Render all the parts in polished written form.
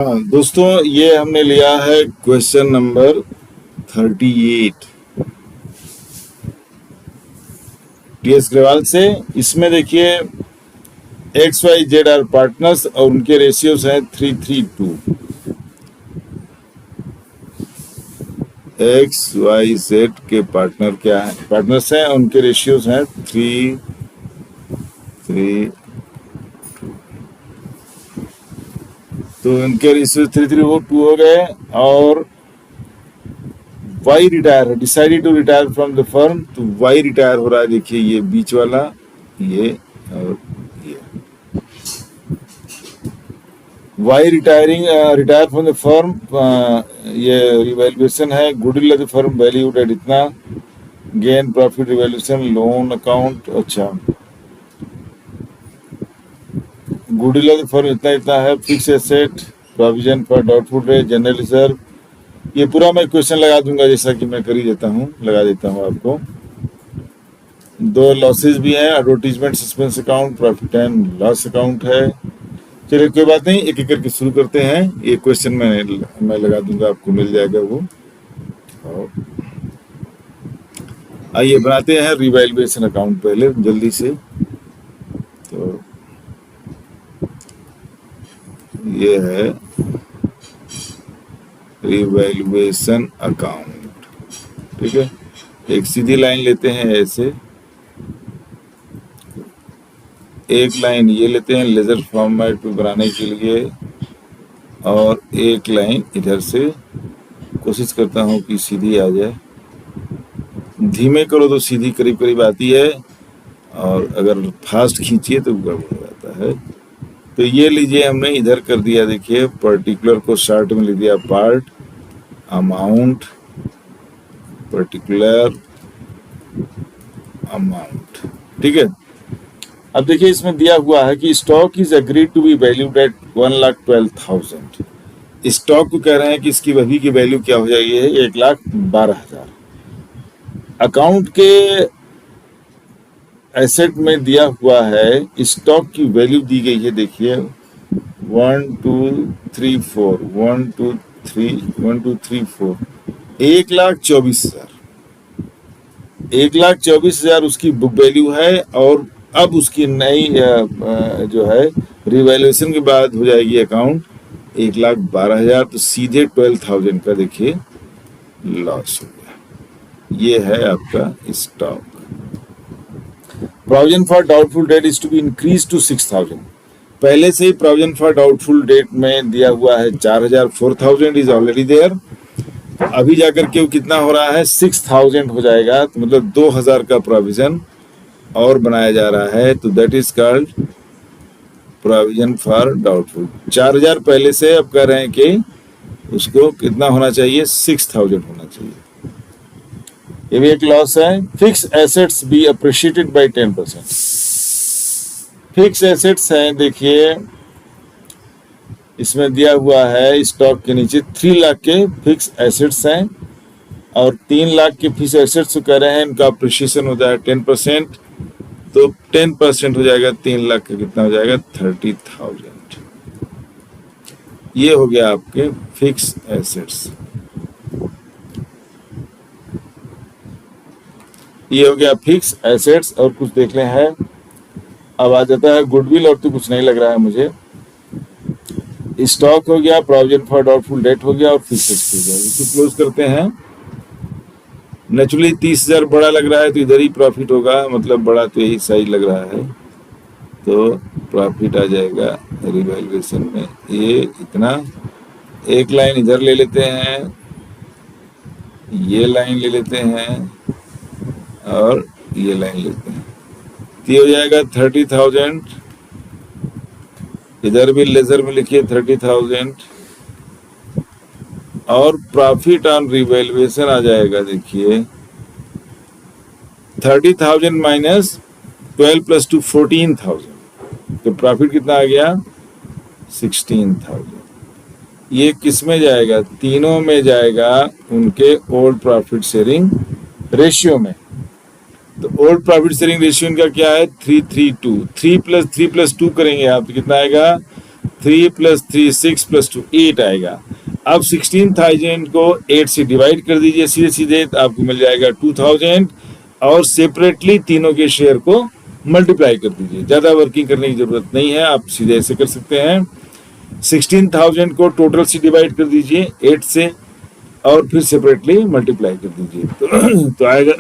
हाँ दोस्तों, ये हमने लिया है क्वेश्चन नंबर 38 टीएस ग्रेवाल से। इसमें देखिए X Y Z are partners और उनके रेशियोज हैं 3:3:2। एक्स वाई जेड के पार्टनर क्या है, पार्टनर्स हैं, उनके रेशियोज हैं 3:3:2। तो इनके रेशियो 3:3:2 हो गए। और वाई रिटायर है, decided to retire from the firm. तो वाई रिटायर हो रहा है, देखिए ये बीच वाला, ये और ये। Y retire from the firm, ये रिवैल्यूएशन है। Goodwill of the firm valued at इतना, gain profit revaluation, loan account. अच्छा, गुडविल ऑफ द फर्म इतना इतना है। Fix asset, provision for doubtful debt, general reserve, ये पूरा मैं क्वेश्चन लगा दूंगा जैसा कि मैं कर ही देता हूँ, लगा देता हूँ आपको। दो लॉसेस भी हैं, advertisement suspense account, profit and loss account है। चलिए कोई बात नहीं, एक एक करके शुरू करते हैं। ये क्वेश्चन मैं लगा दूंगा, आपको मिल जाएगा वो। और आइए बनाते हैं रिवैल्यूएशन अकाउंट पहले जल्दी से। तो ये है रिवैल्यूएशन अकाउंट, ठीक है। एक सीधी लाइन लेते हैं ऐसे, एक लाइन ये लेते हैं लेजर फॉर्मेट में बनाने के लिए, और एक लाइन इधर से कोशिश करता हूँ कि सीधी आ जाए। धीमे करो तो सीधी करीब करीब आती है, और अगर फास्ट खींचिए तो गड़बड़ हो जाता है। तो ये लीजिए, हमने इधर कर दिया, देखिए पर्टिकुलर को शॉर्ट में ले दिया, पार्ट, अमाउंट, पर्टिकुलर, अमाउंट, ठीक है। अब देखिए इसमें दिया हुआ है कि stock is agreed to be valued at 1,12,000। Stock को कह रहे हैं कि इसकी अभी की वैल्यू क्या हो जाएगी, 1,12,000। अकाउंट के एसेट में दिया हुआ है, स्टॉक की वैल्यू दी गई है, देखिए 1 2 3 4 1 2 3 4 1,24,000। 1,24,000 उसकी बुक वैल्यू है। और अब उसकी नई जो है रिवैल्यूएशन के बाद हो जाएगी अकाउंट 1,12,000। तो सीधे 12,000 का देखिए लॉस हो गया। ये है आपका stock. Provision for doubtful debt is to be increase to 6,000। पहले से ही प्रोविजन फॉर डाउटफुल डेट में दिया हुआ है 4,000, 4,000 इज ऑलरेडी देयर। अभी जाकर के वो कितना हो रहा है, 6,000 हो जाएगा। तो मतलब 2,000 का प्रोविजन और बनाया जा रहा है। तो that is called provision for doubtful. 4,000 पहले से, अब कह रहे हैं कि उसको कितना होना चाहिए, 6,000 होना चाहिए। ये भी एक लॉस है। Fix assets be appreciated by 10%। Fix assets हैं, देखिए इसमें दिया हुआ है स्टॉक के नीचे 3 लाख के फिक्स एसेट्स हैं, और 3 लाख के फिक्स एसेट्स कह रहे हैं इनका अप्रिशिएशन हो जाए 10%। तो 10% हो जाएगा 3 लाख का, कितना हो जाएगा, 30,000। ये हो गया आपके फिक्स एसेट्स। ये हो गया फिक्स एसेट्स। और कुछ देख ले हैं, अब आ जाता है गुडविल, और तो कुछ नहीं लग रहा है मुझे। स्टॉक हो गया, प्रोविजन फॉर डाउटफुल डेट हो गया, और फिक्स एसेट्स हो गया। इसको क्लोज करते हैं। नेचुरली 30,000 बड़ा लग रहा है, तो इधर ही प्रॉफिट होगा, मतलब बड़ा तो यही साइज लग रहा है। तो प्रॉफिट आ जाएगा रिवैल्यूएशन में ये इतना। एक लाइन इधर ले लेते हैं, ये लाइन ले लेते हैं, और ये लाइन लेते हैं। तो ये हो जाएगा 30,000। इधर भी लेजर में लिखिए 30,000। और प्रॉफिट ऑन रिवैल्यूएशन आ जाएगा, देखिए 30,000 माइनस 12 प्लस 2 14,000। तो प्रॉफिट कितना आ गया, 16,000। ये किस में जाएगा, तीनों में जाएगा, उनके ओल्ड प्रॉफिट शेयरिंग रेशियो में। तो ओल्ड प्रॉफिट शेयरिंग रेशियो इनका क्या है, 3:3:2। 3 + 3 + 2 करेंगे आप, तो कितना आएगा, 3 प्लस 3 6 प्लस 2 8 आएगा। अब 16,000 को 8 से डिवाइड कर दीजिए सीधे सीधे, तो आपको मिल जाएगा 2,000 और सेपरेटली तीनों के शेयर को मल्टीप्लाई कर दीजिए। ज़्यादा वर्किंग करने की जरूरत नहीं है, आप सीधे ऐसे कर सकते हैं। 16,000 को टोटल से डिवाइड कर दीजिए 8 से और फिर सेपरेटली मल्टीप्लाई कर दीजिए तो आएगा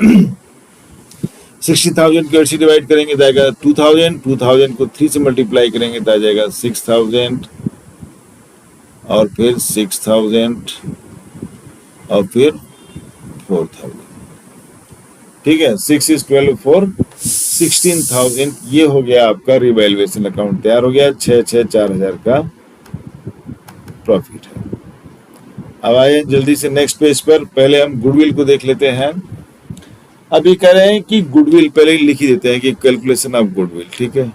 60,000 को 8 से डिवाइड करेंगे तो आएगा 2,000, 2,000 को 3 से मल्टीप्लाई करेंगे तो आ जाएगा 6,000 और फिर 6,000 और फिर 4,000। ठीक है, 6 is 12 4 16,000। ये हो गया आपका रिवैल्यूएशन अकाउंट तैयार हो गया। 4,000 का प्रॉफिट है। अब आए जल्दी से नेक्स्ट पेज पर। पहले हम गुडविल को देख लेते हैं। अभी कह रहे हैं कि गुडविल पहले ही लिख ही देते हैं कि कैलकुलेशन ऑफ गुडविल। ठीक है,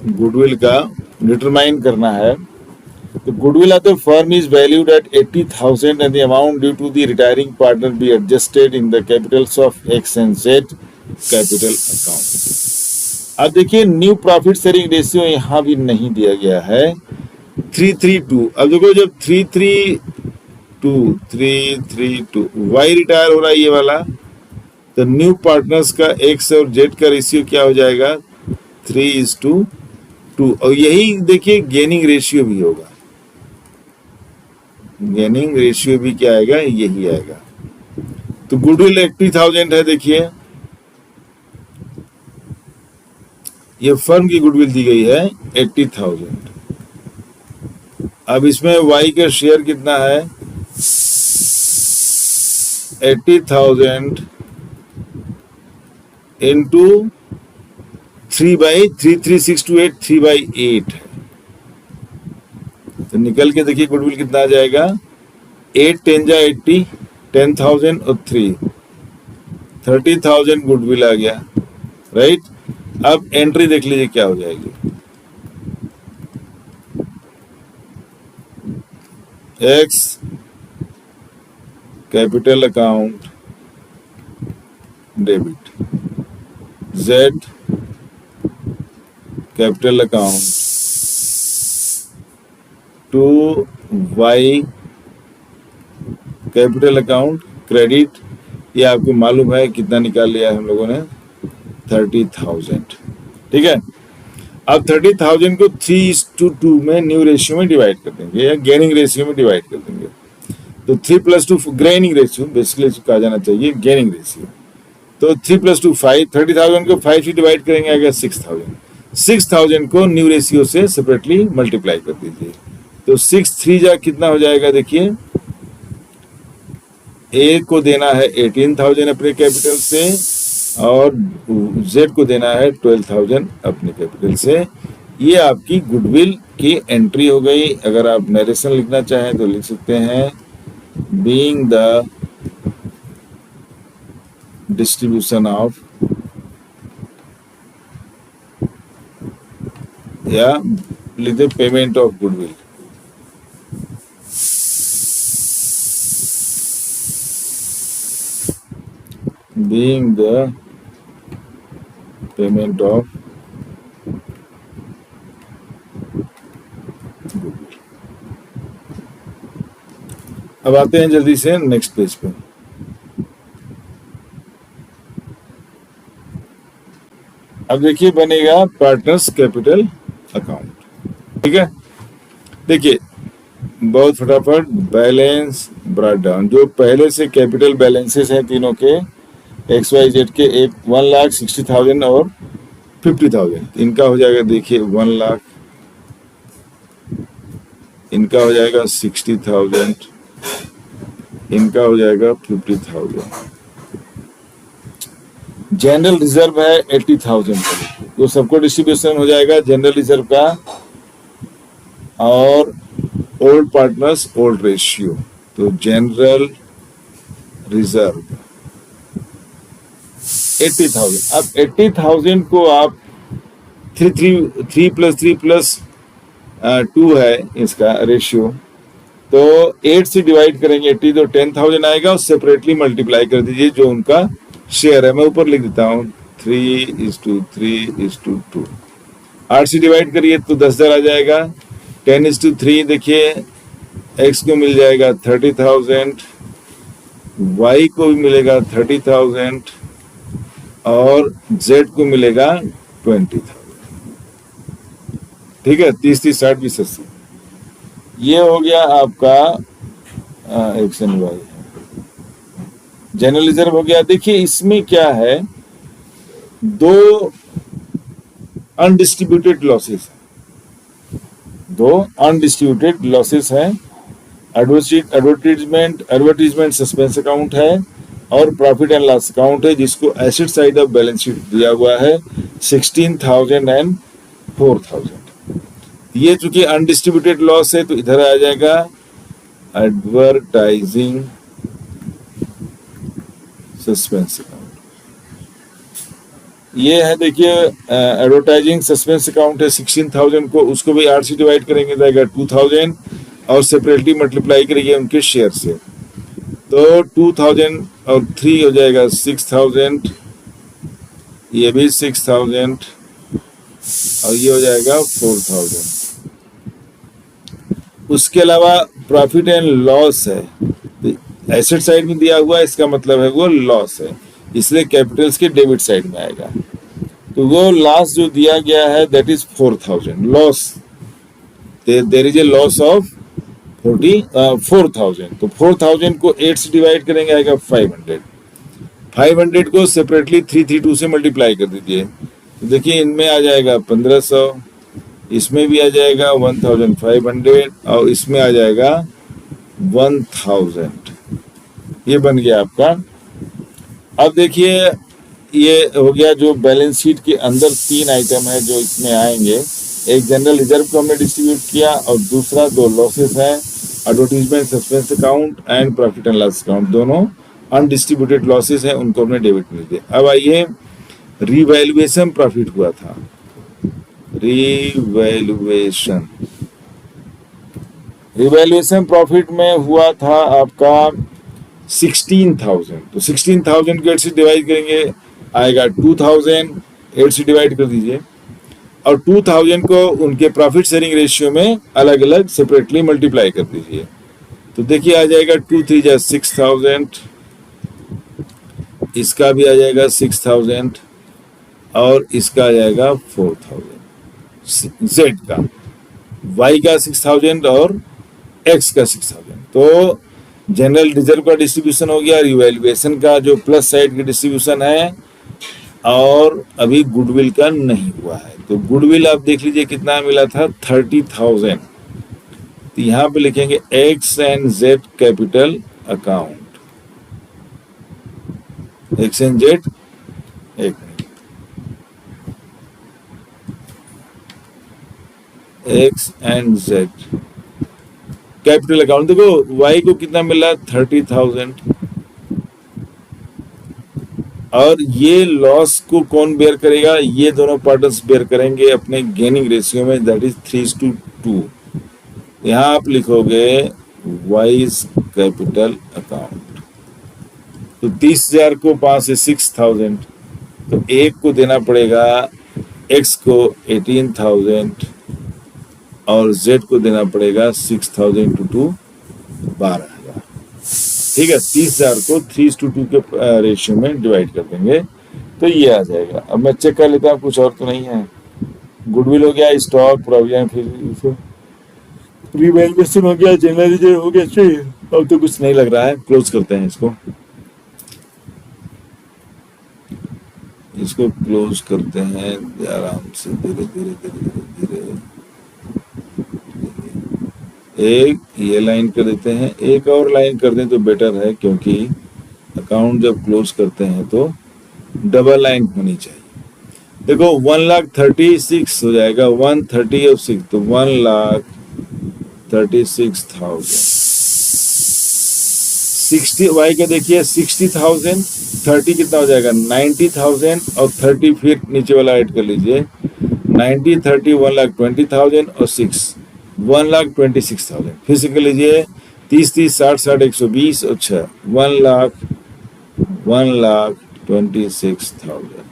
गुडविल का डिटरमाइन करना है। तो goodwill of the firm is valued at 80,000 and the amount due to the retiring partner be adjusted in the capitals of X and Z capital account. अब देखिए new profit sharing ratio यहाँ भी नहीं दिया गया है। 332। अब देखो जब 332 वाई रिटायर हो रहा है ये वाला, तो न्यू पार्टनर्स का एक्स और जेड का रेशियो क्या हो जाएगा 3:2। और यही देखिए गेनिंग रेशियो भी होगा। गेनिंग रेशियो भी क्या आएगा, यही आएगा। तो गुडविल 80,000 है। देखिए ये फर्म की गुडविल दी गई है 80,000। अब इसमें वाई का शेयर कितना है 80,000 इंटू 3/33628 3/8 है। तो निकल के देखिए गुडविल कितना आ जाएगा 8 10 जा 80 10,000 और 3 30,000 गुडविल आ गया। राइट, अब एंट्री देख लीजिए क्या हो जाएगी। X capital account debit, Z capital account to Y capital account credit. ये आपको मालूम है कितना निकाल लिया है हम लोगों ने 30,000। ठीक है, अब 30,000 को 3:2 में न्यू रेशियो में डिवाइड कर देंगे या गेनिंग रेशियो में डिवाइड कर देंगे। तो 3 + 2 ग्रेनिंग रेशियो बेसिकली कहा जाना चाहिए गेनिंग रेशियो। तो 3 + 2 5। 30,000 को 5 से डिवाइड करेंगे आएगा 6,000। 6,000 को न्यू रेशियो से सेपरेटली मल्टीप्लाई कर दीजिए। तो 6 3 जा कितना हो जाएगा देखिए, ए को देना है 18,000 अपने कैपिटल से और जेड को देना है 12,000 अपने कैपिटल से। ये आपकी गुडविल की एंट्री हो गई। अगर आप नरेशन लिखना चाहें तो लिख सकते हैं बीइंग द डिस्ट्रीब्यूशन ऑफ, या लिख दे payment of goodwill. being the payment of goodwill। अब आते हैं जल्दी से नेक्स्ट पेज पे। अब देखिए बनेगा पार्टनर्स कैपिटल अकाउंट। ठीक है, देखिए बहुत फटाफट बैलेंस ब्रॉट डाउन। जो पहले से कैपिटल बैलेंसेस हैं तीनों के XYZ के 1,60,000 और 50,000, इनका हो जाएगा देखिए 1 लाख, इनका हो जाएगा 60,000, इनका हो जाएगा 50,000। जनरल रिजर्व है 80,000 का, तो सबको डिस्ट्रीब्यूशन हो जाएगा जनरल रिजर्व का और ओल्ड पार्टनर्स ओल्ड रेशियो। तो जनरल रिजर्व 80,000। अब 80,000 को आप 3 + 3 + 2 है इसका रेशियो, तो 8 से डिवाइड करेंगे 80 तो 10,000 आएगा और सेपरेटली मल्टीप्लाई कर दीजिए जो उनका शेयर है। मैं ऊपर लिख देता हूँ 3:3:2। 8 से डिवाइड करिए तो 10,000 आ जाएगा। 10:3 देखिए, एक्स को मिल जाएगा 30,000, वाई को भी मिलेगा 30,000 और जेड को मिलेगा 20,000। ठीक है, 30, 30, 60, 20, 80। ये हो गया आपका X and Y. General reserve हो गया। देखिए इसमें क्या है, दो अनडिस्ट्रीब्यूटेड लॉसेस, दो अनडिस्ट्रीब्यूटेड लॉसेस हैं। एडवर्टीजमेंट सस्पेंस अकाउंट है और प्रॉफिट एंड लॉस अकाउंट है, जिसको asset side of balance sheet दिया हुआ है 16,000 एंड 4,000। ये चूंकि अनडिस्ट्रीब्यूटेड लॉस है तो इधर आ जाएगा एडवर्टाइजिंग सस्पेंस अकाउंट। ये है देखिए एडवर्टाइजिंग सस्पेंस अकाउंट है 16,000 को, उसको भी 8 से डिवाइड करेंगे जाएगा 2,000 और सेपरेटली मल्टीप्लाई करेंगे उनके शेयर से, तो 2,000 और 3 हो जाएगा 6,000, ये भी 6,000 और ये हो जाएगा 4,000। उसके अलावा प्रॉफिट एंड लॉस है, एसेट साइड में दिया हुआ है, इसका मतलब है वो लॉस है, इसलिए कैपिटल्स के डेबिट साइड में आएगा। तो वो लॉस जो दिया गया है that is 4,000 loss, there is a loss of 4,000। तो 4,000 को 8 से डिवाइड करेंगे आएगा 500। 500 को सेपरेटली 332 से मल्टीप्लाई कर दीजिए, तो देखिए इनमें आ जाएगा 1,500, इसमें भी आ जाएगा 1,500 और इसमें आ जाएगा 1,000। ये बन गया आपका। अब देखिए ये हो गया जो बैलेंस शीट के अंदर 3 आइटम है जो इसमें आएंगे। एक जनरल रिजर्व को हमने डिस्ट्रीब्यूट किया और दूसरा 2 लॉसेस हैं, advertisement suspense account and profit and loss account, दोनों अनडिस्ट्रीब्यूटेड लॉसेस हैं, उनको हमने डेबिट में दिया। अब आइए रिवैल्यूएशन प्रॉफिट हुआ था, रिवैल्यूएशन प्रॉफिट में हुआ था आपका 16,000। तो 16,000 को 8 से डिवाइड करेंगे आएगा 2,000, 8 से डिवाइड कर दीजिए और 2,000 को उनके प्रॉफिट शेयरिंग रेशियो में अलग अलग सेपरेटली मल्टीप्लाई कर दीजिए, तो देखिए आ जाएगा 2 3 जा 6,000, इसका भी आ जाएगा 6,000 और इसका आ जाएगा 4,000 जेड का, वाई का 6,000 और एक्स का 6,000। तो जनरल रिजर्व का डिस्ट्रीब्यूशन हो गया, रिवैल्यूएशन का जो प्लस साइड की डिस्ट्रीब्यूशन है, और अभी गुडविल का नहीं हुआ है। तो गुडविल आप देख लीजिए कितना मिला था 30,000। तो यहाँ पे लिखेंगे X and Z capital account, X and Z, एक X and Z capital account. देखो वाई को कितना मिला 30,000 और ये लॉस को कौन बेयर करेगा, ये दोनों पार्टनर्स बेयर करेंगे अपने गेनिंग रेशियो में, दैट इज 3:2। यहाँ आप लिखोगे वाइज कैपिटल अकाउंट। तो 30,000 को 5 से 6,000, तो एक को देना पड़ेगा एक्स को 18,000 और जेड को देना पड़ेगा 6,000 × 2 12,000। ठीक है, 30,000 को 3:2 के रेशियो में डिवाइड कर देंगे तो ये आ जाएगा। अब मैं चेक कर लेता हूँ कुछ और तो नहीं है। गुडविल हो गया, स्टॉक प्रोविजन, फिर रिवैल्यूएशन हो गया, जनरल रिजर्व हो गया, चाहिए अब तो कुछ नहीं लग रहा है। क्लोज करते हैं इसको, इसको क्लोज करते हैं आराम से, धीरे धीरे धीरे धीरे धीरे। एक ये लाइन कर देते हैं, एक और लाइन कर दें तो बेटर है, क्योंकि अकाउंट जब क्लोज करते हैं तो डबल लाइन होनी चाहिए। देखो 1,36,000 हो जाएगा, 130 और 6 तो 1,36,000। 60 वाई का देखिए 60,000, 30 कितना हो जाएगा 90,000 और 30 फिर नीचे वाला ऐड कर लीजिए, 90 30 1,20,000 और 6 1,26,000। फिर से कर लीजिए 30 30 60 60 120 और 6 1,26,000।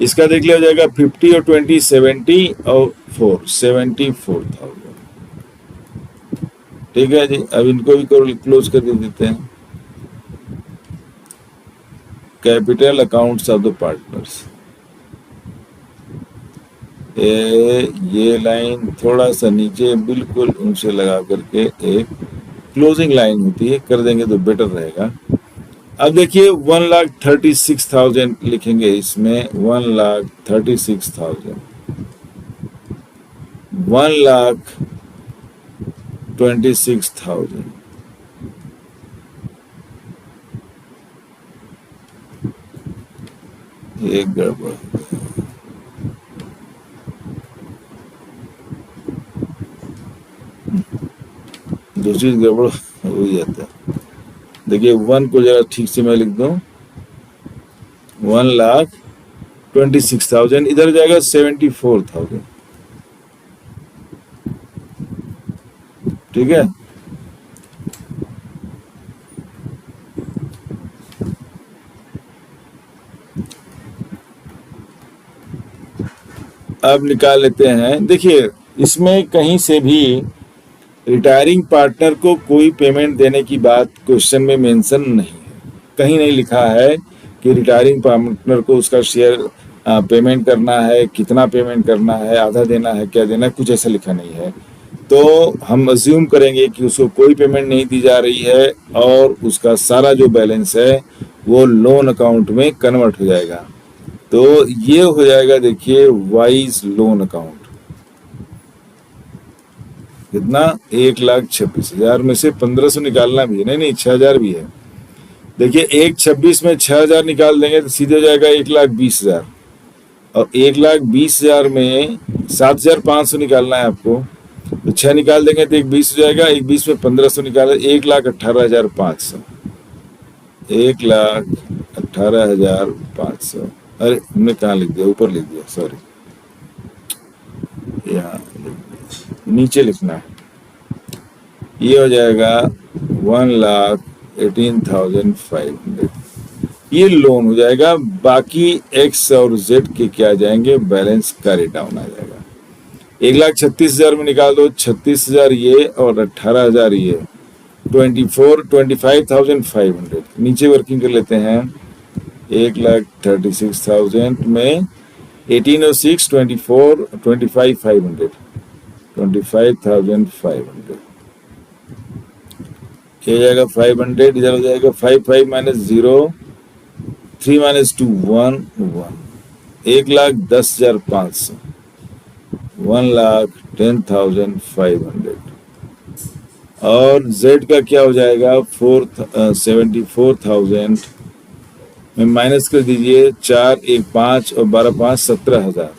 इसका देख लिया जाएगा 50 और 20 70 और 74,000। ठीक है जी, अब इनको भी क्लोज कर देते हैं। Capital accounts of the partners, ये लाइन थोड़ा सा नीचे बिल्कुल उनसे लगा करके एक क्लोजिंग लाइन होती है, कर देंगे तो बेटर रहेगा। अब देखिए 1,36,000 लिखेंगे इसमें, 1,36,000, 1,26,000। एक गड़बड़, दूसरी गड़बड़ हो जाता है। देखिए 1 को जरा ठीक से मैं लिख दूं, 1,26,000, इधर जाएगा 74,000। ठीक है, अब निकाल लेते हैं। देखिए इसमें कहीं से भी रिटायरिंग पार्टनर को कोई पेमेंट देने की बात क्वेश्चन में मेंशन नहीं है, कहीं नहीं लिखा है कि रिटायरिंग पार्टनर को उसका शेयर पेमेंट करना है, कितना पेमेंट करना है, आधा देना है, क्या देना है, कुछ ऐसा लिखा नहीं है। तो हम अज्यूम करेंगे कि उसको कोई पेमेंट नहीं दी जा रही है और उसका सारा जो बैलेंस है वो लोन अकाउंट में कन्वर्ट हो जाएगा। तो ये हो जाएगा, देखिए वाइज लोन अकाउंट। कितना, 1,26,000 में से 1,500 निकालना भी है, नहीं 6,000 भी है। देखिए 1,26 में 6,000 निकाल देंगे तो सीधे हो जाएगा 1,20,000, और 1,20,000 में 7,500 निकालना है आपको, तो 6 निकाल देंगे तो 1,20 हो जाएगा। 1,20 में 1,500 निकाले, 1,18,500, 1,18,500। अरे हमने कहाँ लिख दिया, ऊपर लिख दिया, सॉरी, यहाँ नीचे लिखना है। ये हो जाएगा 1,18,500, ये लोन हो जाएगा। बाकी एक्स और जेड के क्या जाएंगे, बैलेंस कैरी डाउन आ जाएगा। 1,36,000 में निकाल दो, 36,000 ये और 18,000 ये, 25,500। नीचे वर्किंग कर लेते हैं, 1,36,000 में 18 और 6 24, 25,500, 25,500। ये जाएगा 500, इधर हो जाएगा 5 5 माइनस 0, 3 माइनस 2 1 1, 1,10,500, 1,10,500। और जेड का क्या हो जाएगा, 74,000 में माइनस कर दीजिए, 4 1 5 और 12 5 17,000,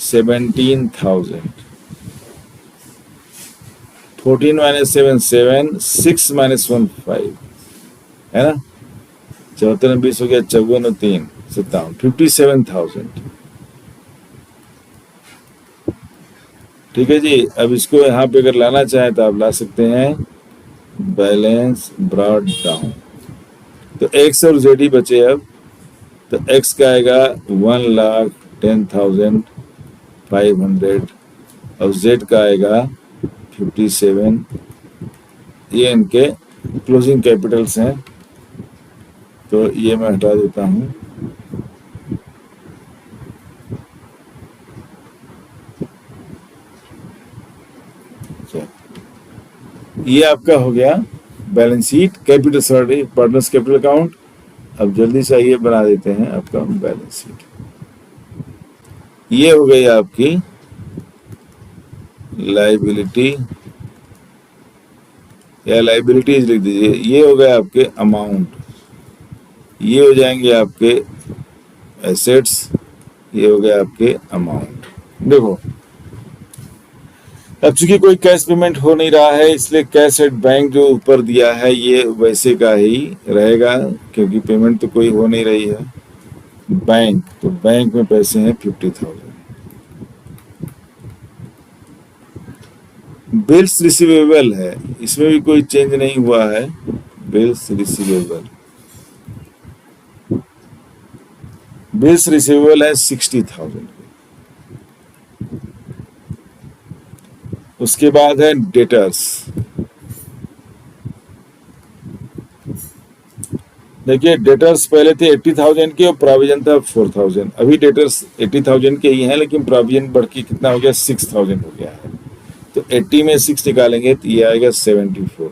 17,000। 14 माइनस 7 7, 6 माइनस 1 5, है ना, 74 में 20 हो गया, 54 और 3 57, 57,000। ठीक है जी। अब इसको यहाँ पे अगर लाना चाहें तो आप ला सकते हैं, बैलेंस ब्रॉड डाउन। तो एक्स और जेड ही बचे अब, तो एक्स का आएगा 1,10,500 और जेड का आएगा 57। ये इनके क्लोजिंग कैपिटल्स हैं, तो ये मैं हटा देता हूँ। ये आपका हो गया balance sheet, capital sorry partners capital account. अब जल्दी से ये बना देते हैं आपका बैलेंस शीट। ये हो गई आपकी लाइबिलिटी या लाइबिलिटीज लिख दीजिए। ये हो गए आपके अमाउंट, ये हो जाएंगे आपके एसेट्स, ये हो गए आपके अमाउंट। देखो अब चूंकि कोई कैश पेमेंट हो नहीं रहा है, इसलिए कैश एट बैंक जो ऊपर दिया है ये वैसे का ही रहेगा, क्योंकि पेमेंट तो कोई हो नहीं रही है। बैंक, तो बैंक में पैसे हैं 50,000। बिल्स रिसीवेबल है, इसमें भी कोई चेंज नहीं हुआ है। बिल्स रिसीवेबल, बिल्स रिसीवेबल है 60,000। उसके बाद है डेटर्स। देखिए डेटर्स पहले थे 80,000 के और प्रोविजन था 4,000। अभी डेटर्स 80,000 के ही हैं, लेकिन प्रोविजन बढ़ के कितना हो गया 6,000 हो गया है। तो 80 में 6 निकालेंगे तो ये आएगा 74,000।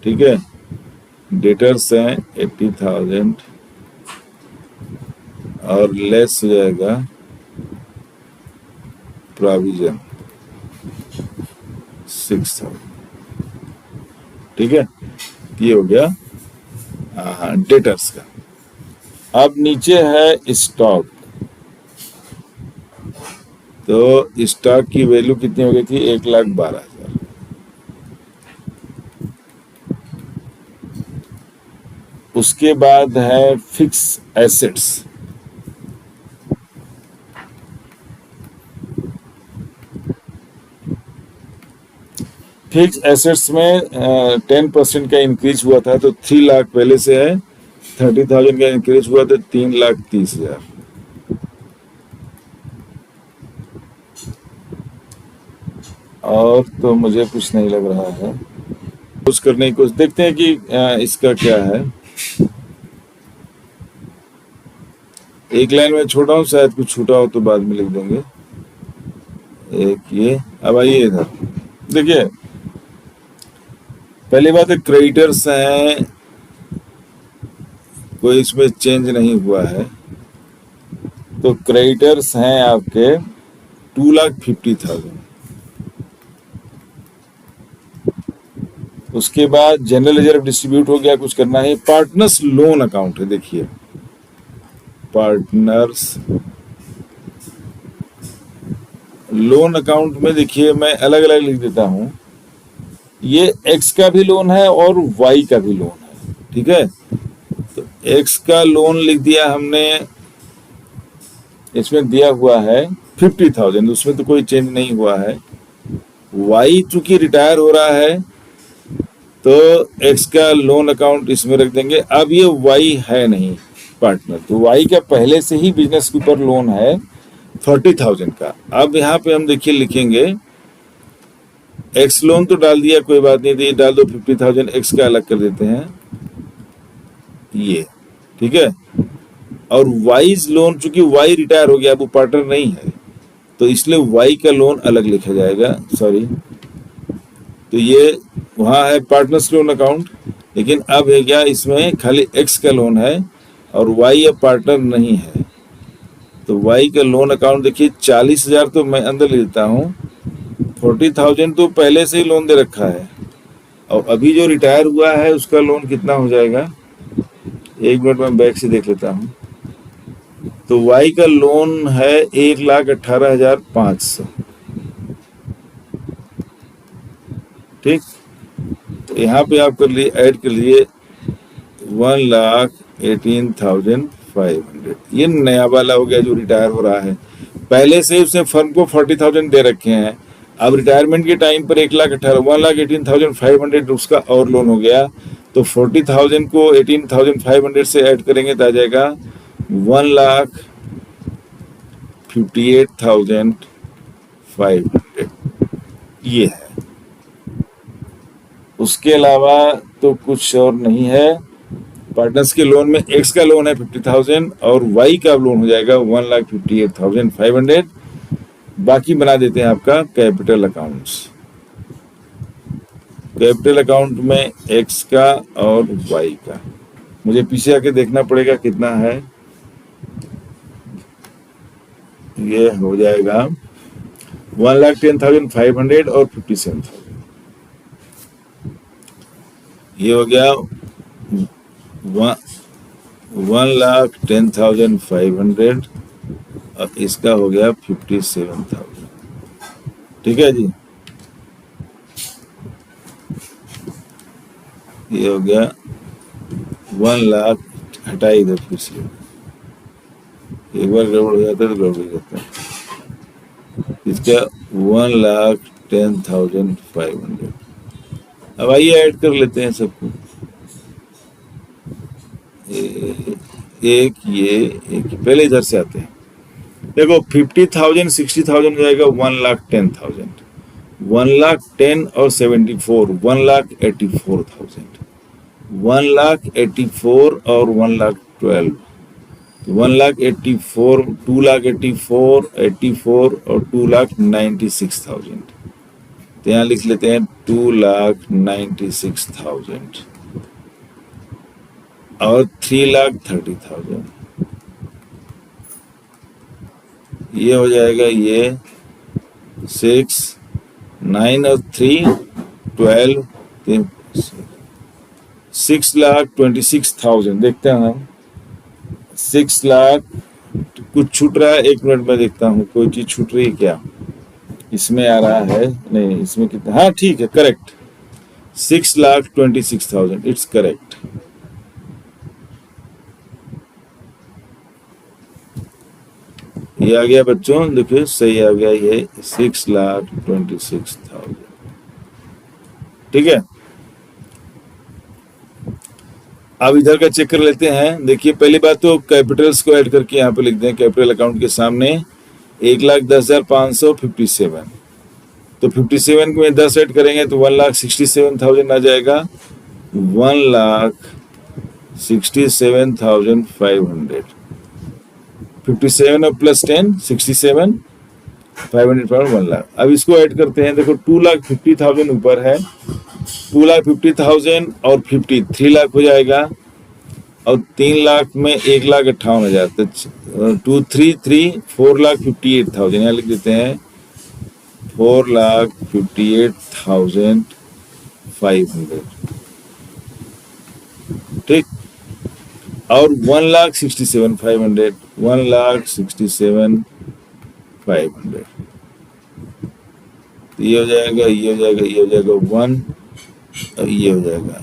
ठीक है, डेटर्स हैं 80,000 और लेस हो जाएगा प्रोविजन 6,000। ठीक है, ये हो गया डेटर्स का। अब नीचे है स्टॉक। तो स्टॉक की वैल्यू कितनी हो गई थी 1,12,000। उसके बाद है फिक्स एसेट्स। फिक्स एसेट्स में 10% का इंक्रीज हुआ था, तो 3 लाख पहले से है। 30,000 का इंक्रीज हुआ तो 3,30,000। और तो मुझे कुछ नहीं लग रहा है। कुछ करने की कोशिश देखते हैं कि इसका क्या है। एक लाइन में छोटा हूँ, शायद कुछ छूटा हो तो बाद में लिख देंगे। एक ये, अब आइए इधर देखिए। पहली बात है क्रेडिटर्स हैं, कोई इसमें चेंज नहीं हुआ है। तो क्रेडिटर्स हैं आपके 2,50,000। उसके बाद जनरल रिजर्व डिस्ट्रीब्यूट हो गया, कुछ करना है। पार्टनर्स लोन अकाउंट है, देखिए पार्टनर्स लोन अकाउंट में देखिए मैं अलग अलग लिख देता हूं। ये एक्स का भी लोन है और वाई का भी लोन है। ठीक है, तो एक्स का लोन लिख दिया हमने, इसमें दिया हुआ है 50,000, उसमें तो कोई चेंज नहीं हुआ है। वाई चूंकि रिटायर हो रहा है तो एक्स का लोन अकाउंट इसमें रख देंगे। अब ये वाई है नहीं पार्टनर, तो वाई का पहले से ही बिजनेस के ऊपर लोन है 40,000 का। अब यहाँ पे हम देखिए लिखेंगे एक्स लोन तो डाल दिया, कोई बात नहीं, तो डाल दो 50,000, एक्स का अलग कर देते हैं ये। ठीक है, और वाईज लोन, चूंकि वाई रिटायर हो गया, अब वो पार्टनर नहीं है, तो इसलिए वाई का लोन अलग लिखा जाएगा। सॉरी, तो ये वहाँ है पार्टनर्स लोन अकाउंट, लेकिन अब है क्या, इसमें खाली एक्स का लोन है और वाई अब पार्टनर नहीं है। तो वाई का लोन अकाउंट देखिए 40,000 तो मैं अंदर ले लेता हूँ, 40,000 तो पहले से ही लोन दे रखा है, और अभी जो रिटायर हुआ है उसका लोन कितना हो जाएगा, एक मिनट में बैक से देख लेता हूँ। तो वाई का लोन है 1,18,500। ठीक, तो यहाँ पे आप कर लिए, ऐड कर लिए 1,18,500। ये नया वाला हो गया जो रिटायर हो रहा है। पहले से उसने फर्म को 40,000 दे रखे हैं, अब रिटायरमेंट के टाइम पर 1,18,500 उसका और लोन हो गया। तो 40,000 को 18,500 से ऐड करेंगे तो आ जाएगा 1,58,500। ये है, उसके अलावा तो कुछ और नहीं है। पार्टनर्स के लोन में एक्स का लोन है 50,000 और वाई का लोन हो जाएगा 1,58,500। बाकी बना देते हैं आपका कैपिटल अकाउंट्स। कैपिटल अकाउंट में एक्स का और वाई का, मुझे पीछे आके देखना पड़ेगा कितना है। ये हो जाएगा 1,10,500 और 57,000। ये हो गया 1,10,500 और इसका हो गया 57,000। ठीक है जी, ये हो गया 1 लाख। हटाई दो फिर से, एक बार गड़बड़ हो जाता है तो गड़बड़ हो जाता है। इसका 1,10,500। अब आइए ऐड कर लेते हैं सबको। एक पहले इधर से आते हैं। देखो 50,000 60,000 हो जाएगा 1,10,000, 1,10,000 और 74 1,84,000, 1,84,000 और 1,12,000, 1,84,000 2,84,000 84 और 2,96,000। तो यहाँ लिख लेते हैं 2,96,000 और 3,30,000। ये हो जाएगा ये 6 9 और 3 12 6,26,000 देखते हैं हम। 6 लाख कुछ छूट रहा है, 1 मिनट में देखता हूँ कोई चीज छूट रही है क्या। इसमें आ रहा है नहीं, इसमें कितना, हाँ ठीक है करेक्ट, 6,26,000 इट्स करेक्ट। ये आ गया बच्चों, देखिए सही आ गया ये 6,26,000। ठीक है, अब इधर का चेक कर लेते हैं। देखिए पहली बात तो कैपिटल्स को ऐड करके यहाँ पे लिख दें, कैपिटल अकाउंट के सामने 1,10,557, तो 57 में 10 ऐड करेंगे तो 1,67,000 आ जाएगा, 1,67,500, 57 और प्लस 10 67 500 पर 1 लाख। अब इसको ऐड करते हैं, देखो 2,50,000 ऊपर है, 2,50,000 और 50 3 लाख हो जाएगा, और 3 लाख में 1,58,000, तो 233 4,58,000 यहाँ लिख देते हैं 4,58,500। ठीक, और 1,67,500 1,67,500, ये हो जाएगा, ये हो जाएगा, ये हो जाएगा 1 और ये हो जाएगा,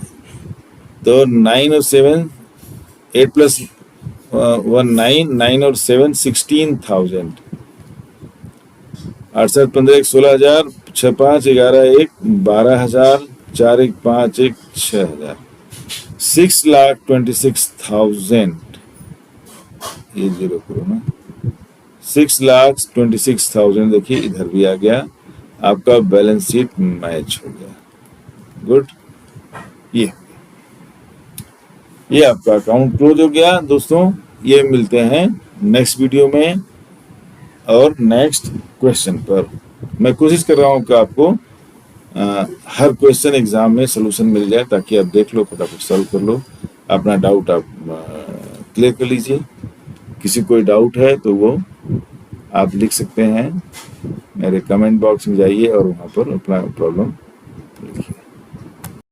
तो 9 और 7 8 प्लस 1 9 9 और 7 16,000, 8 7 15 1 16,000 6 5 11 1 12,000 4 1 5 1 6,000, 6,26,000, ये जीरो करो ना, 6,26,000। देखिए इधर भी आ गया, आपका बैलेंस शीट मैच हो गया। गुड, ये आपका अकाउंट क्लोज हो गया दोस्तों। ये मिलते हैं नेक्स्ट वीडियो में और नेक्स्ट क्वेश्चन पर। मैं कोशिश कर रहा हूँ कि आपको हर क्वेश्चन एग्जाम में सोल्यूशन मिल जाए, ताकि आप देख लो, फटाफट सॉल्व कर लो, अपना डाउट आप क्लियर कर लीजिए। किसी कोई डाउट है तो वो आप लिख सकते हैं, मेरे कमेंट बॉक्स में जाइए और वहाँ पर अपना प्रॉब्लम लिखिए।